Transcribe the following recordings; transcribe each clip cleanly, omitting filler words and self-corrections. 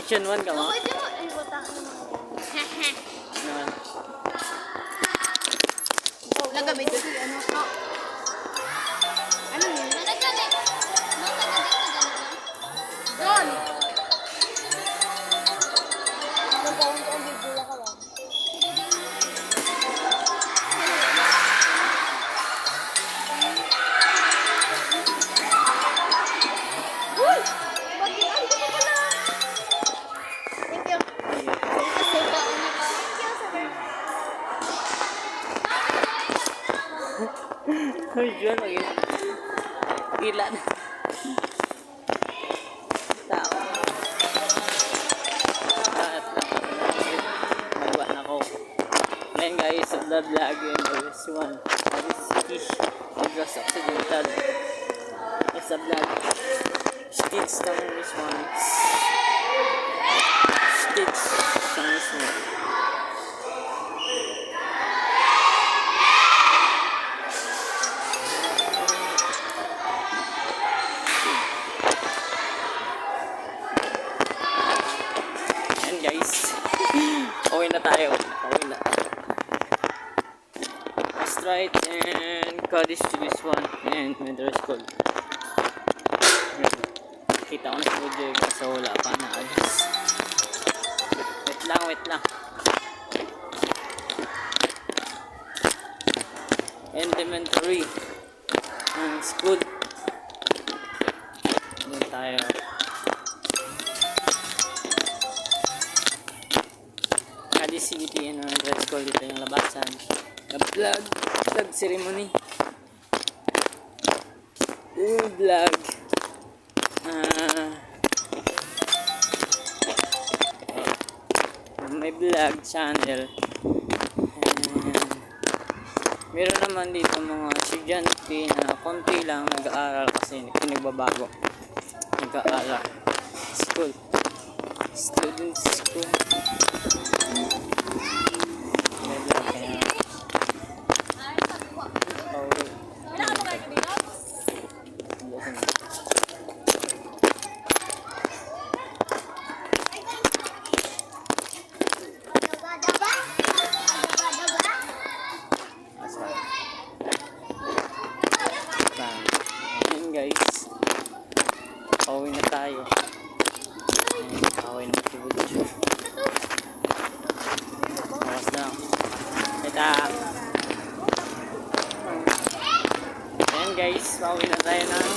Section 1 ka mo? Ay, butang ano Naman. Nagabi dito ano ko. Ano yun? Nagagay. Doon. Nagkaon-kaon dito lang ka lang. Uy! Bagian ko pala. Thank you. Thank you, sir. Uy, John, gila na. Tao. At magawa na ako. Ngayon guys, of the vlog in this one. This City, Negros Occidental. It's a vlog. Stitch ng this one. Stitch ng this one. Guys, uwi na tayo. Uwi na. Astrite and Cadiz to this one and middle school. Kita ko na sa project kasi wala pa na alis. Wait lang. Elementary and school. Doon tayo. City and red school dito yung labasan. Vlog ceremony. Vlog. May vlog channel. Meron naman dito mga estudyante na konti lang nag-aaral kasi pinagbabago. Nag-aaral. School. Student school. Ayan guys, pauwi na tayo. Pauwi na si Budyo. Bawas lang. Kita. Ayan guys, pauwi na tayo ng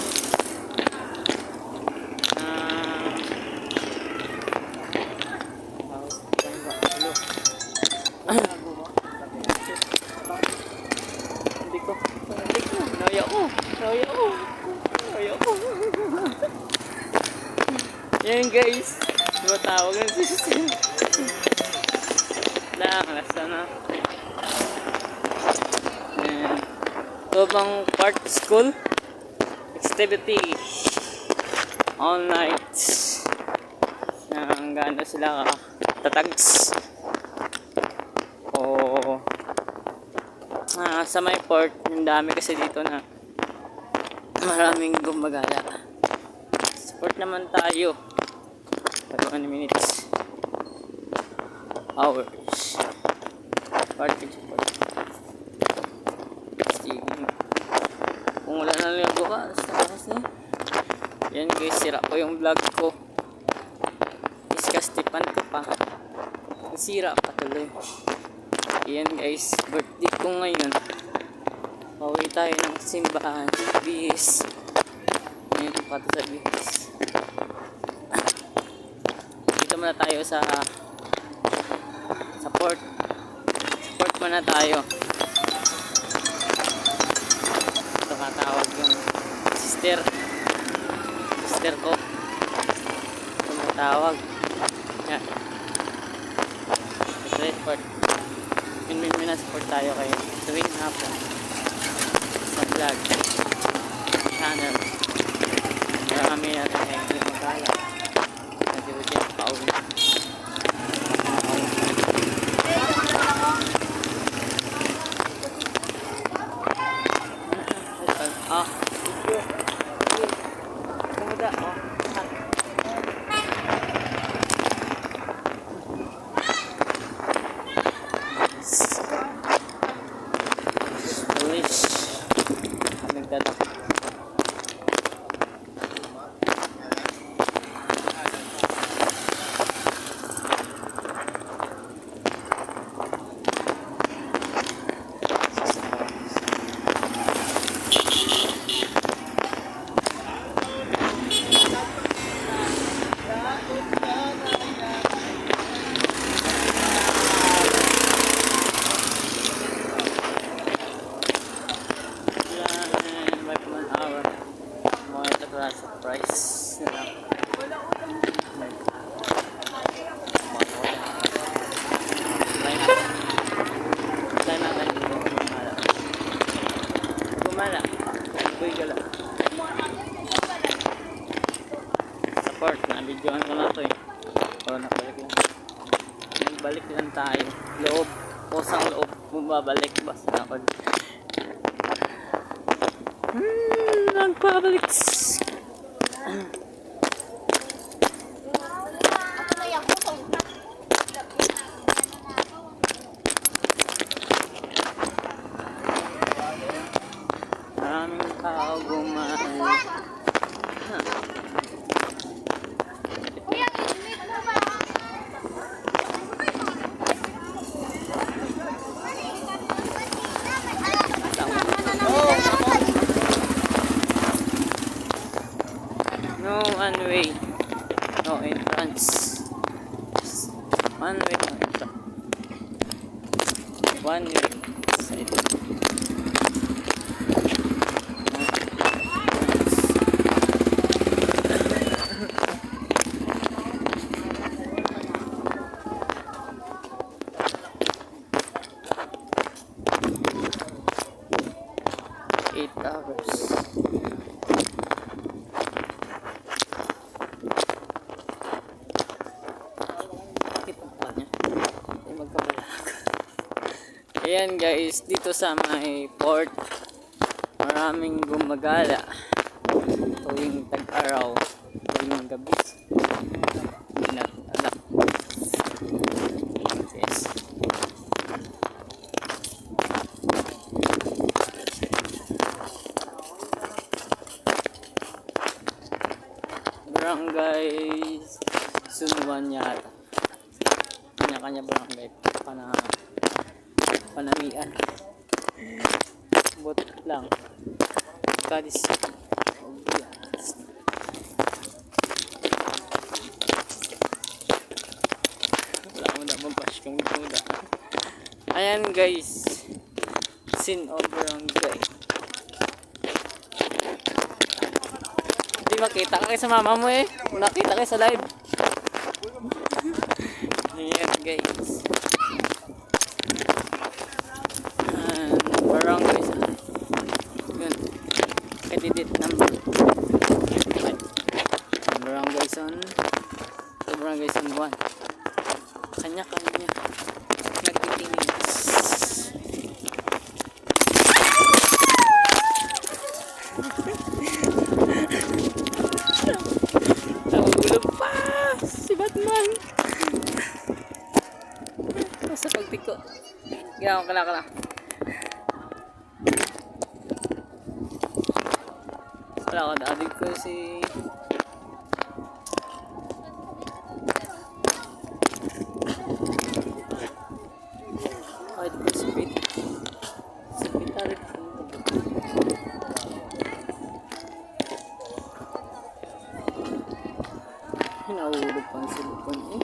yan guys, tumatawag ang system lang, last na yan. Ito bang part school activity all night gano'n sila tatags o sa may port, yung dami kasi dito na maraming gumagala. Support naman tayo. 1 minutes. Hours. Party support. Kung wala na lang gawa, basta yan guys, sira ko yung vlog ko. Iskastipan ko pa. Sira pa tuloy. Yan guys, birthday ko ngayon. Pauwi tayo ng simbahan. Bis. Ngayon pa ito sa bis. Dito muna tayo sa port. Port muna tayo. Ito katawag yung sister ko. Tumatawag. Yan. Red port. Minasupport tayo kayo tuwing hapon sa vlog channel. Marami natin ngayon magkala. Nag-iwit yung pauwi. na lang. Try natin kung gumala. Gumala. Uy, gala. Support. Na-videoan ko na ito eh. O, nakabalik lang. Nagbalik lang tayo. Loob. Kusang loob. Bumabalik. Basta ako. Nagbabalik. Ako na yung kusong. Maraming tao gumala. Kuya, init mo ba? No one way. No entrance. One way, no entrance. One way. Side. Eight hours. Ayan guys, dito sa may port, maraming gumagala tuwing tag-araw, tuwing gabi. Alak. Yes. Barangay Sunuan yata. Kanya-kanya barangay panamian. Bot lang. Kadis. Wala mo na mabash kung duda. Ayan guys. Scene of barangay. Hindi makita ka kayo sa mama mo eh. Kung nakita kayo sa live. Ayan guys. Barangay sa yun. Edit number. Barangay Son. Ito Barangay Son 1. Kanya-kanya. Nagtitinigas. Nahulog pa! Si Batman! Basta pagtiko. Ginawa ko kala. Wala ka dadig ko si kahit ko speed tarik hinahulog pang silikon eh.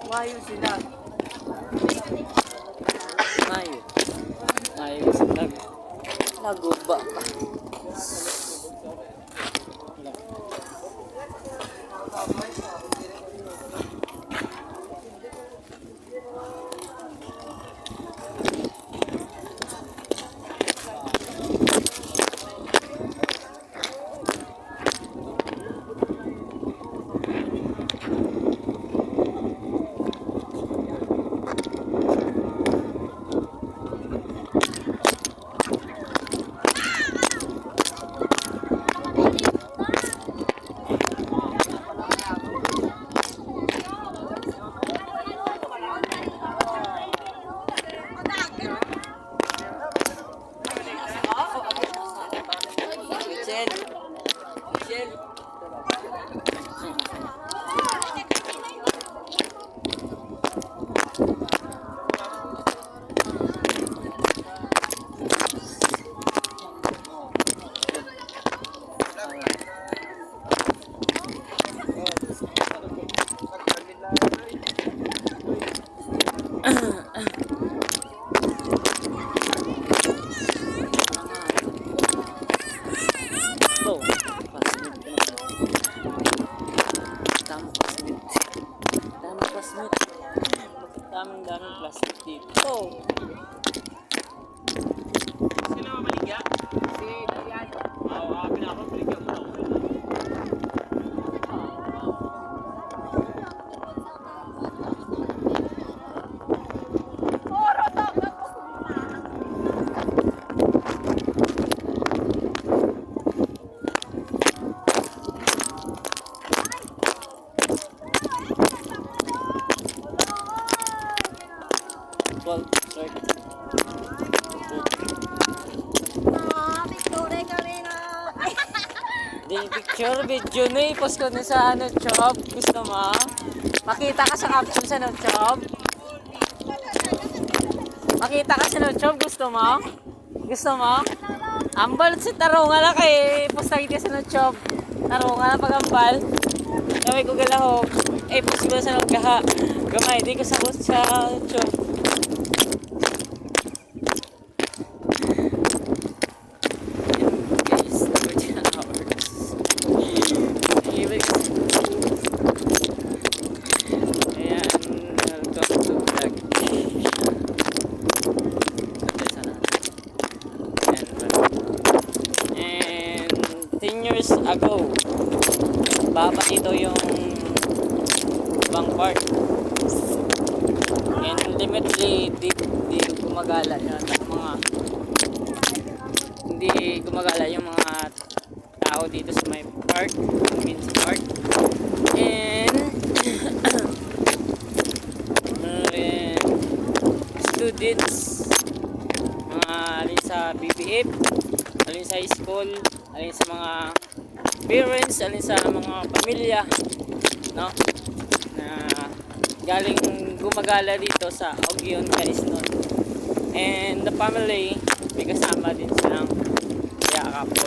Mayo sila. Mayo sila. Naguba pa. Michelle. Michelle. Go. Pasmit ko naman. Tama pasmit. Tama pasmit. Bakit daming plastic dito? Sino maligya? Si Dian. Oo, pinaka-maligya mo. Well, sorry. Victoria kami na. Di picture, video na i-post ko na sa ano, Chop. Gusto mo? Makita ka sa caption sa no, Chop. Makita ka sa no, Chop. Gusto mo? Gusto mo? Ambal si tarungan na kay post na kita sa no, Chop. Tarungan na pag-ambal. Kami ko galahok. Eh, post ko na sa no, kaha. Gamay, di ko sa post sa Chop. Years ago, baba ito yung ibang part. And ultimately, di gumagala yan mga hindi gumagala yung mga tao dito sa may park, community park. And students, mga alin sa BBF, alin sa high school, alin sa mga parents, alin sa mga pamilya, no? Na galing gumagala dito sa Ogyon, Quezon. And the family, may kasama din silang yakap po